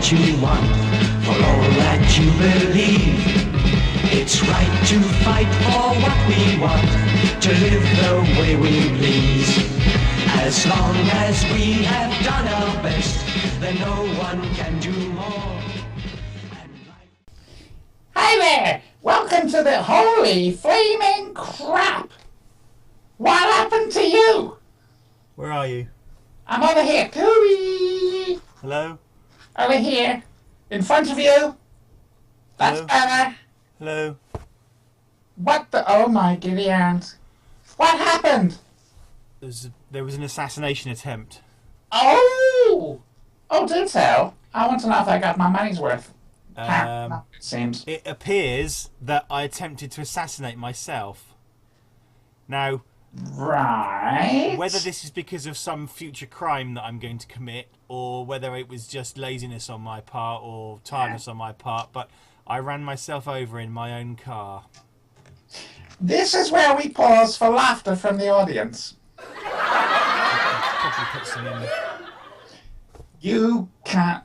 that you want, for all that you believe. It's right to fight for what we want, to live the way we please. As long as we have done our best, then no one can do more. Hi there! Welcome to the holy flaming crap! What happened to you? Where are you? I'm over here. Cooey! Hello? Over here. In front of you. That's Hello? better. Hello? What the... Oh my giddy aunt. What happened? There was an assassination attempt. Oh! Oh, do tell. I want to know if I got my money's worth. It seems. It appears that I attempted to assassinate myself. Now, Right. whether this is because of some future crime that I'm going to commit, or whether it was just laziness on my part or tiredness on my part, but I ran myself over in my own car. This is where we pause for laughter from the audience. Probably put some in. You can't...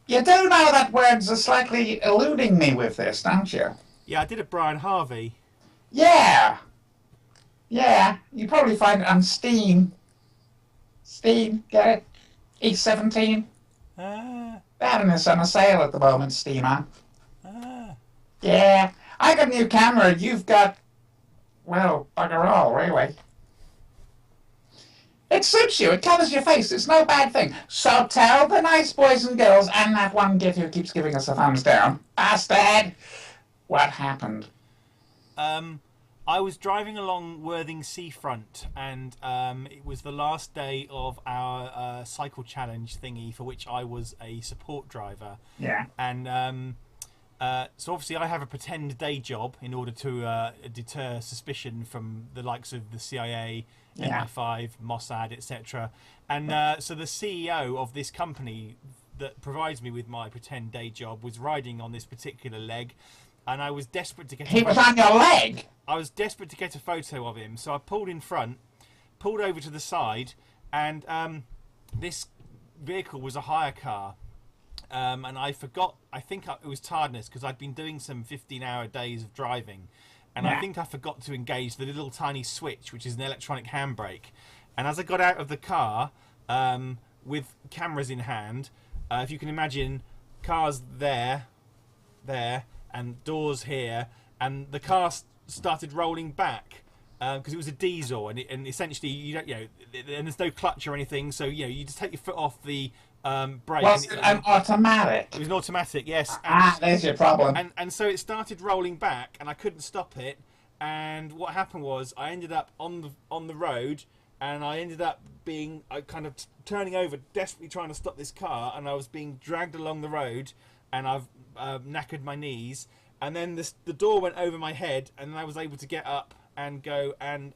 You do know that words are slightly eluding me with this, don't you? Yeah, I did a Brian Harvey. Yeah. Yeah, you probably find it on Steam. Steam, get it? E17. Ah, They're having this on a sale at the moment, Steam, huh? ah. Yeah. I got a new camera, you've got... Well, bugger all, really. It suits you, it covers your face, it's no bad thing. So tell the nice boys and girls and that one git who keeps giving us a thumbs down, bastard, what happened? I was driving along Worthing Seafront, and it was the last day of our cycle challenge thingy, for which I was a support driver. Yeah. And so obviously I have a pretend day job in order to deter suspicion from the likes of the CIA, Yeah. MI5, Mossad, etc. And so the CEO of this company that provides me with my pretend day job was riding on this particular leg, and I was desperate to get... He was on your leg? I was desperate to get a photo of him, so I pulled in front, pulled over to the side, and this vehicle was a hire car. And I forgot, I think it was tiredness, because I'd been doing some 15-hour days of driving, and Yeah. I think I forgot to engage the little tiny switch, which is an electronic handbrake. And as I got out of the car, with cameras in hand, if you can imagine, cars there, and doors here, and the car started rolling back because it was a diesel, and essentially you don't, and there's no clutch or anything, so you just take your foot off the brake. Was it an automatic? It was an automatic, yes. There's your problem. And so it started rolling back, and I couldn't stop it. And what happened was I ended up on the road, and I ended up being kind of turning over, desperately trying to stop this car, and I was being dragged along the road, and I've knackered my knees. And then the door went over my head, and then I was able to get up and go and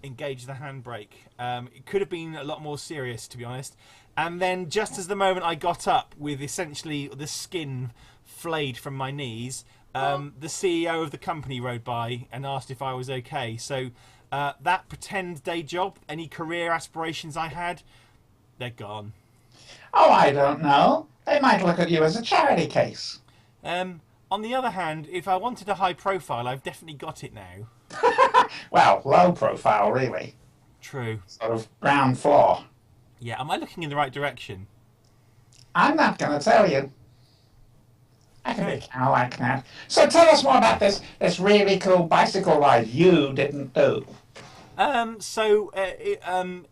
engage the handbrake. It could have been a lot more serious, to be honest. And then just as the moment I got up, with essentially the skin flayed from my knees, the CEO of the company rode by and asked if I was okay. So that pretend day job, any career aspirations I had, they're gone. Oh, I don't know. They might look at you as a charity case. On the other hand, if I wanted a high profile, I've definitely got it now. Well, low profile, really. True. Sort of ground floor. Yeah, am I looking in the right direction? I'm not going to tell you. I like that. So tell us more about this really cool bicycle ride you didn't do. It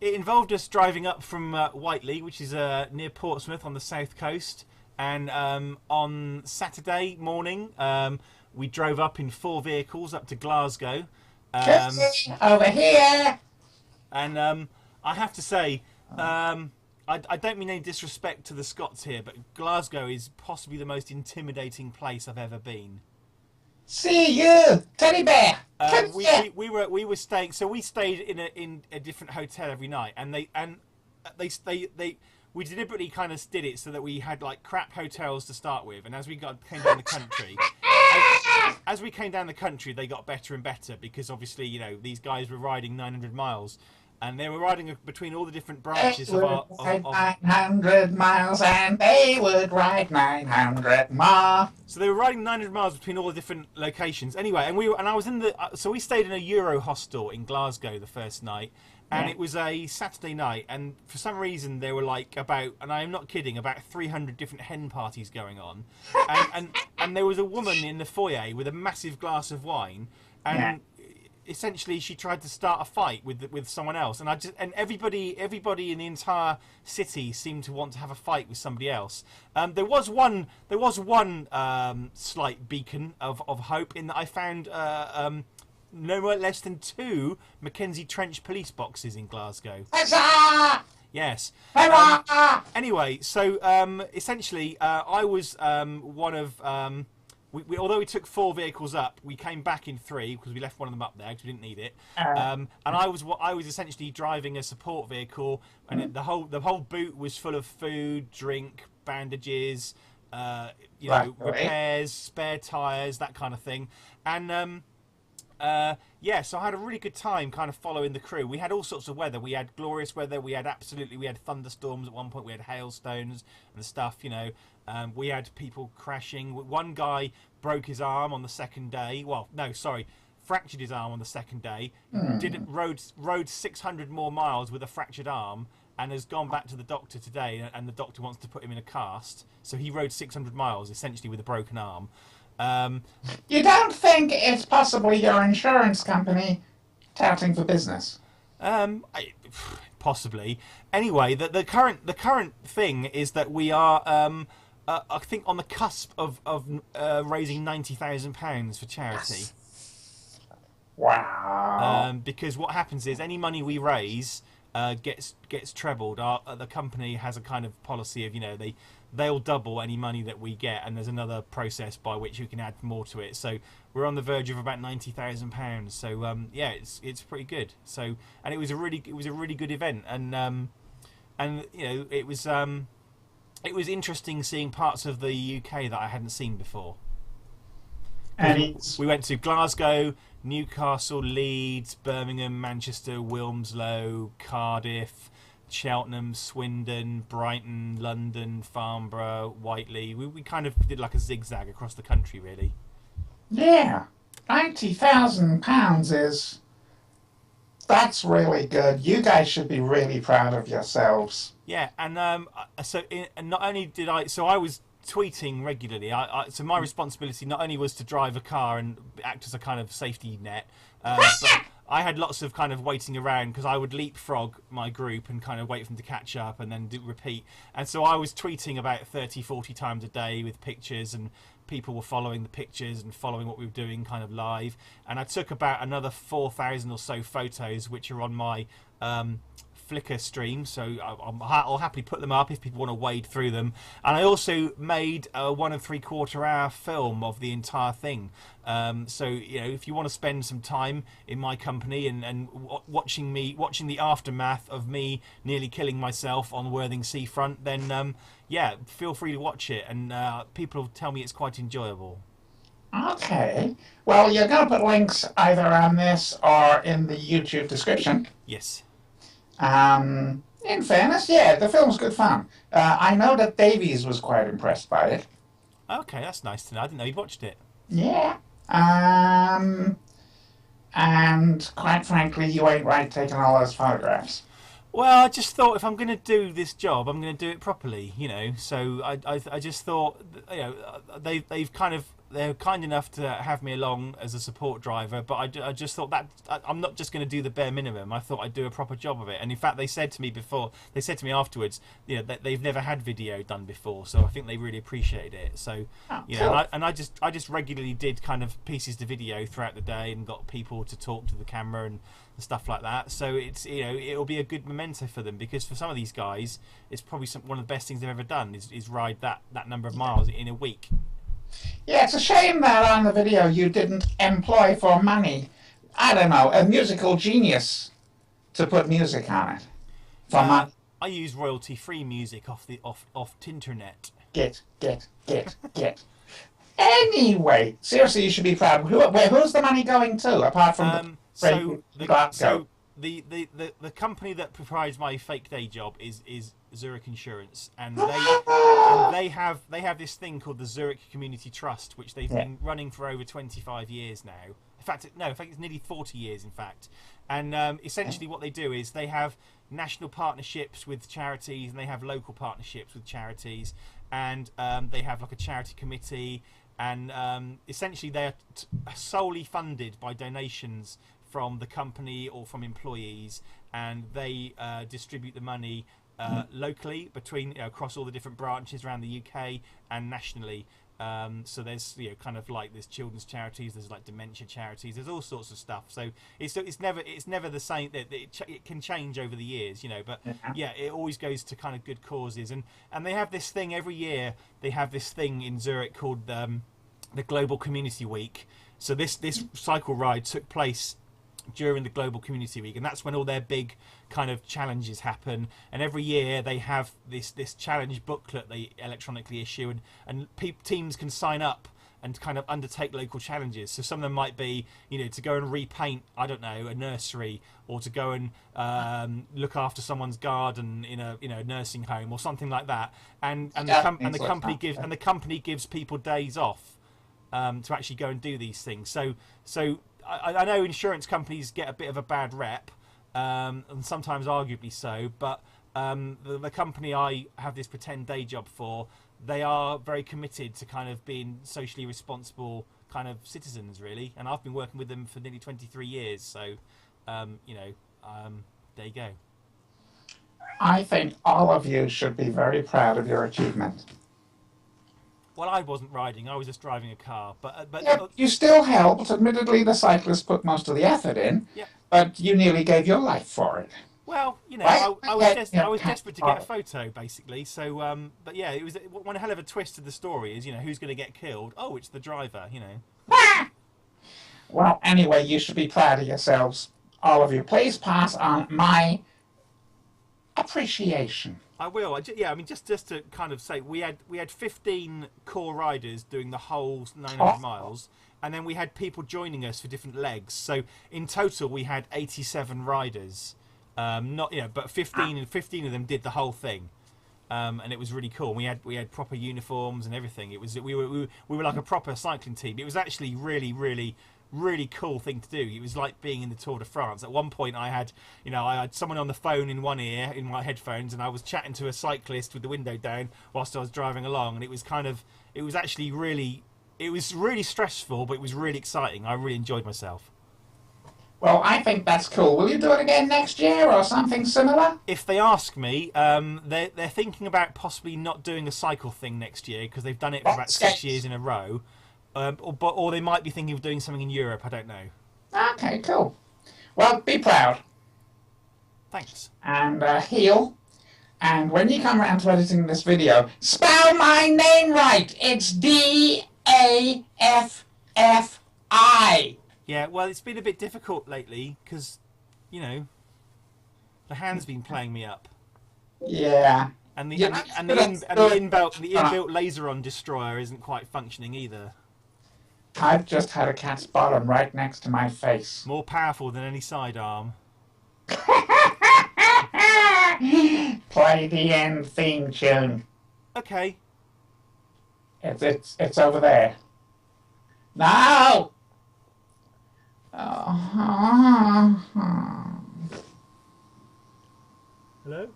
involved us driving up from Whiteley, which is near Portsmouth on the south coast. And on Saturday morning, we drove up in 4 vehicles up to Glasgow. Over here. And I have to say, I don't mean any disrespect to the Scots here, but Glasgow is possibly the most intimidating place I've ever been. See you, teddy bear. We were staying, so we stayed in a different hotel every night, and we deliberately kind of did it so that we had like crap hotels to start with, and as we came down the country, as we came down the country, they got better and better because obviously these guys were riding 900 miles. and they were riding between all the different They branches of would our. ride 900 miles and they would ride 900 more. So they were riding 900 miles between all the different locations. Anyway, and I was in the. So we stayed in a Euro hostel in Glasgow the first night, and it was a Saturday night, and for some reason there were like about, and I am not kidding, about 300 different hen parties going on, and there was a woman in the foyer with a massive glass of wine, and essentially she tried to start a fight with someone else, and everybody in the entire city seemed to want to have a fight with somebody else. There was one slight beacon of hope in that I found no less than 2 Mackenzie Trench police boxes in Glasgow. Huzzah! Yes. Hurrah! Anyway, so essentially, I was one of. Although we took 4 vehicles up, we came back in 3 because we left one of them up there because we didn't need it. And I was essentially driving a support vehicle, and the whole boot was full of food, drink, bandages, repairs, spare tires, that kind of thing. And so I had a really good time kind of following the crew. We had all sorts of weather. We had glorious weather. We had thunderstorms at one point. We had hailstones and stuff, we had people crashing. One guy broke his arm on the second day. Well, no, sorry, fractured his arm on the second day. Rode 600 more miles with a fractured arm, and has gone back to the doctor today, and the doctor wants to put him in a cast. So he rode 600 miles essentially with a broken arm. You don't think it's possibly your insurance company touting for business? Possibly. Anyway, the current thing is that we are, I think, on the cusp of raising £90,000 for charity. Wow. Because what happens is any money we raise gets trebled. The company has a kind of policy of, they'll double any money that we get, and there's another process by which you can add more to it. So we're on the verge of about £90,000. So it's pretty good. So, and it was a really good event, and it was interesting seeing parts of the UK that I hadn't seen before. And we went to Glasgow, Newcastle, Leeds, Birmingham, Manchester, Wilmslow, Cardiff, Cheltenham, Swindon, Brighton, London, Farnborough, Whiteley. We kind of did like a zigzag across the country, really. Yeah, £90,000 that's really good. You guys should be really proud of yourselves. Yeah, and not only did I was tweeting regularly. So my responsibility not only was to drive a car and act as a kind of safety net, but I had lots of kind of waiting around because I would leapfrog my group and kind of wait for them to catch up and then repeat. And so I was tweeting about 30, 40 times a day with pictures, and people were following the pictures and following what we were doing kind of live. And I took about another 4,000 or so photos, which are on my Flickr stream, so I'll happily put them up if people want to wade through them. And I also made a 1 3/4 hour film of the entire thing. So if you want to spend some time in my company and watching the aftermath of me nearly killing myself on Worthing seafront, then feel free to watch it. And people tell me it's quite enjoyable. Okay. Well, you're going to put links either on this or in the YouTube description. Yes. In fairness, yeah, the film's good fun. I know that Davies was quite impressed by it. Okay, that's nice to know. I didn't know you watched it. Yeah. And quite frankly, you ain't right taking all those photographs. Well, I just thought if I'm going to do this job, I'm going to do it properly, So I just thought, they're kind enough to have me along as a support driver, but I just thought that I'm not just going to do the bare minimum. I thought I'd do a proper job of it. And in fact, they said to me afterwards, that they've never had video done before, so I think they really appreciated it. So, cool. and I just regularly did kind of pieces to video throughout the day and got people to talk to the camera and stuff like that. So it's it'll be a good memento for them, because for some of these guys, it's probably one of the best things they've ever done is ride that number of miles in a week. Yeah, it's a shame that on the video you didn't employ for money, I don't know, a musical genius to put music on it. For money. I use royalty-free music off Tinternet. Get. Anyway, seriously, you should be proud. Who's the money going to, apart from So the company that provides my fake day job is Zurich Insurance, and they have this thing called the Zurich Community Trust, which they've been running for over 25 years now. In fact, it's nearly 40 years, in fact. And essentially what they do is they have national partnerships with charities, and they have local partnerships with charities, and they have like a charity committee, and essentially they are solely funded by donations from the company or from employees, and they distribute the money locally between across all the different branches around the UK and nationally. So there's kind of like there's children's charities, there's like dementia charities, there's all sorts of stuff. So it's never the same. It can change over the years, but it always goes to kind of good causes. And they have this thing every year. They have this thing in Zurich called the Global Community Week. So this cycle ride took place during the Global Community Week, and that's when all their big kind of challenges happen. And every year they have this challenge booklet they electronically issue, and teams can sign up and kind of undertake local challenges. So some of them might be to go and repaint, I don't know, a nursery, or to go and look after someone's garden in a nursing home or something like that. And the company gives people days off to actually go and do these things. So I know insurance companies get a bit of a bad rep, and sometimes arguably so, but the company I have this pretend day job for, they are very committed to kind of being socially responsible kind of citizens, really. And I've been working with them for nearly 23 years, so there you go. I think all of you should be very proud of your achievement. Well, I wasn't riding; I was just driving a car. But you still helped. Admittedly, the cyclist put most of the effort in, but you nearly gave your life for it. Well, I was desperate to get a photo, basically. So, but yeah, it was one hell of a twist to the story. Is who's going to get killed? Oh, it's the driver. Well, anyway, you should be proud of yourselves, all of you. Please pass on my appreciation. I will. Just to kind of say, we had 15 core riders doing the whole 900 miles, and then we had people joining us for different legs. So in total, we had 87 riders. But 15 of them did the whole thing, and it was really cool. We had proper uniforms and everything. We were like a proper cycling team. It was actually really, really, really cool thing to do. It was like being in the Tour de France. At one point I had someone on the phone in one ear in my headphones, and I was chatting to a cyclist with the window down whilst I was driving along, and it was really stressful, but it was really exciting. I really enjoyed myself. Well, I think that's cool. Will you do it again next year or something similar? If they ask me, they're thinking about possibly not doing a cycle thing next year, because they've done it for about 6 years in a row. Or they might be thinking of doing something in Europe. I don't know. Okay, cool. Well, be proud. Thanks. And heal. And when you come around to editing this video, spell my name right. It's D-A-F-F-I. Yeah, well, it's been a bit difficult lately because, the hand's been playing me up. Yeah. And the inbuilt laser-on destroyer isn't quite functioning either. I've just had a cat's bottom right next to my face. More powerful than any sidearm. Play the end theme tune. Okay. It's over there. No! Oh. Hello?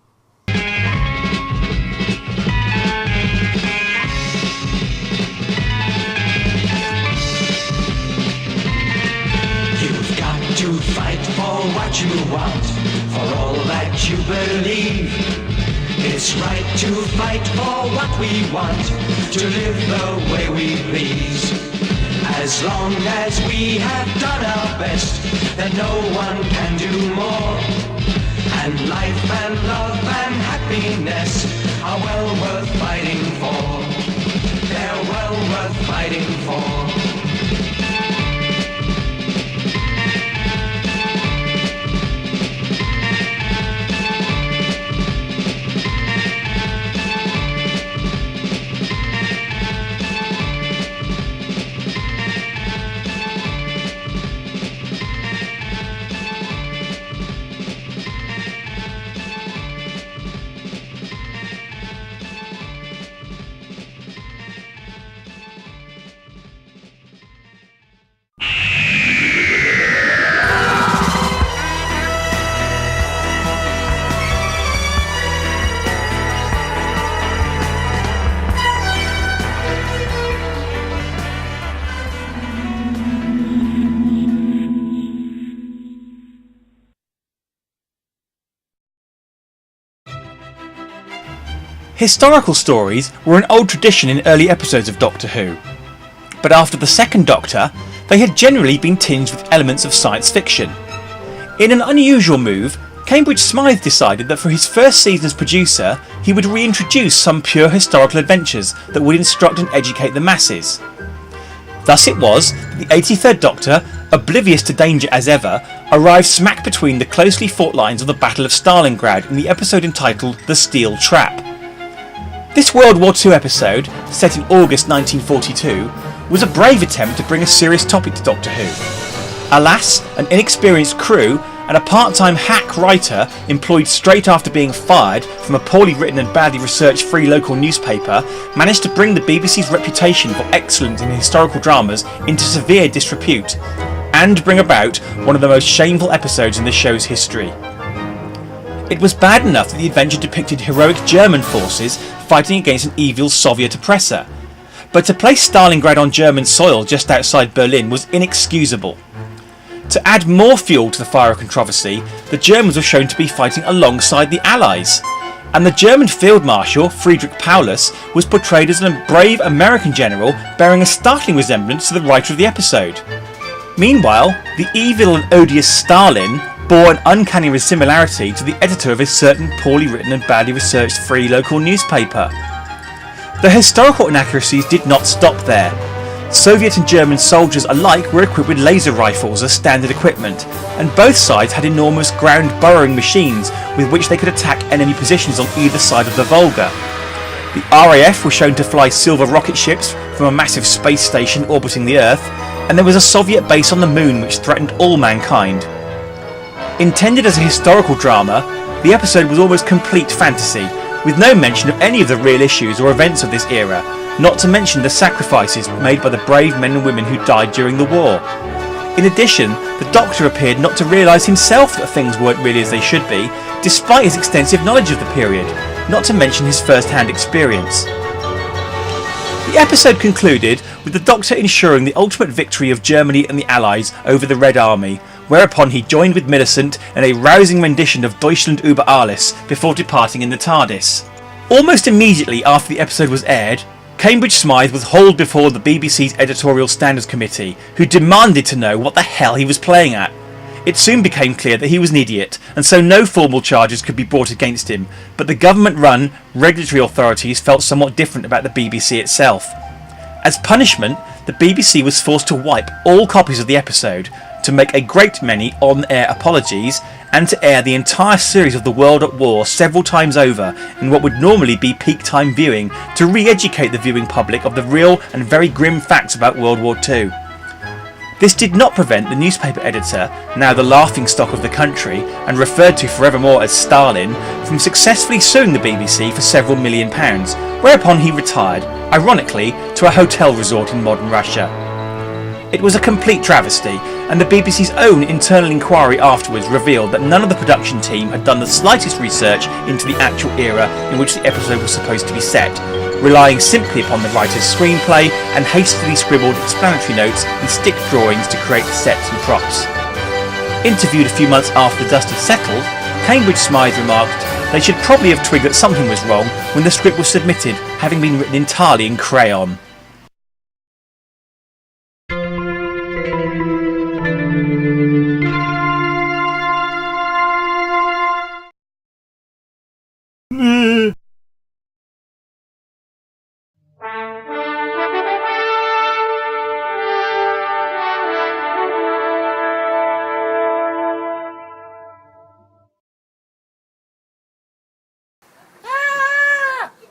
You've got to fight for what you want, for all that you believe. It's right to fight for what we want, to live the way we please. As long as we have done our best, then no one can do more. And life and love and happiness are well worth fighting for. They're well worth fighting for. Historical stories were an old tradition in early episodes of Doctor Who, but after the second Doctor, they had generally been tinged with elements of science fiction. In an unusual move, Cambridge Smythe decided that for his first season as producer, he would reintroduce some pure historical adventures that would instruct and educate the masses. Thus it was that the 83rd Doctor, oblivious to danger as ever, arrived smack between the closely fought lines of the Battle of Stalingrad in the episode entitled The Steel Trap. This World War II episode, set in August 1942, was a brave attempt to bring a serious topic to Doctor Who. Alas, an inexperienced crew and a part-time hack writer employed straight after being fired from a poorly written and badly researched free local newspaper managed to bring the BBC's reputation for excellence in historical dramas into severe disrepute, and bring about one of the most shameful episodes in the show's history. It was bad enough that the adventure depicted heroic German forces fighting against an evil Soviet oppressor, but to place Stalingrad on German soil just outside Berlin was inexcusable. To add more fuel to the fire of controversy, the Germans were shown to be fighting alongside the Allies, and the German Field Marshal Friedrich Paulus was portrayed as a brave American general bearing a startling resemblance to the writer of the episode. Meanwhile, the evil and odious Stalin bore an uncanny similarity to the editor of a certain poorly written and badly researched free local newspaper. The historical inaccuracies did not stop there. Soviet and German soldiers alike were equipped with laser rifles as standard equipment, and both sides had enormous ground burrowing machines with which they could attack enemy positions on either side of the Volga. The RAF were shown to fly silver rocket ships from a massive space station orbiting the Earth, and there was a Soviet base on the moon which threatened all mankind. Intended as a historical drama, the episode was almost complete fantasy, with no mention of any of the real issues or events of this era, not to mention the sacrifices made by the brave men and women who died during the war. In addition, the Doctor appeared not to realise himself that things weren't really as they should be, despite his extensive knowledge of the period, not to mention his first-hand experience. The episode concluded with the Doctor ensuring the ultimate victory of Germany and the Allies over the Red Army, whereupon he joined with Millicent in a rousing rendition of Deutschland über alles before departing in the TARDIS. Almost immediately after the episode was aired, Cambridge Smythe was hauled before the BBC's Editorial Standards Committee, who demanded to know what the hell he was playing at. It soon became clear that he was an idiot, and so no formal charges could be brought against him, but the government-run regulatory authorities felt somewhat different about the BBC itself. As punishment, the BBC was forced to wipe all copies of the episode, to make a great many on-air apologies, and to air the entire series of The World at War several times over in what would normally be peak time viewing, to re-educate the viewing public of the real and very grim facts about World War II. This did not prevent the newspaper editor, now the laughingstock of the country and referred to forevermore as Stalin, from successfully suing the BBC for several £1 million, whereupon he retired, ironically, to a hotel resort in modern Russia. It was a complete travesty, and the BBC's own internal inquiry afterwards revealed that none of the production team had done the slightest research into the actual era in which the episode was supposed to be set, relying simply upon the writer's screenplay and hastily scribbled explanatory notes and stick drawings to create the sets and props. Interviewed a few months after the dust had settled, Cambridge Smythe remarked they should probably have twigged that something was wrong when the script was submitted, having been written entirely in crayon.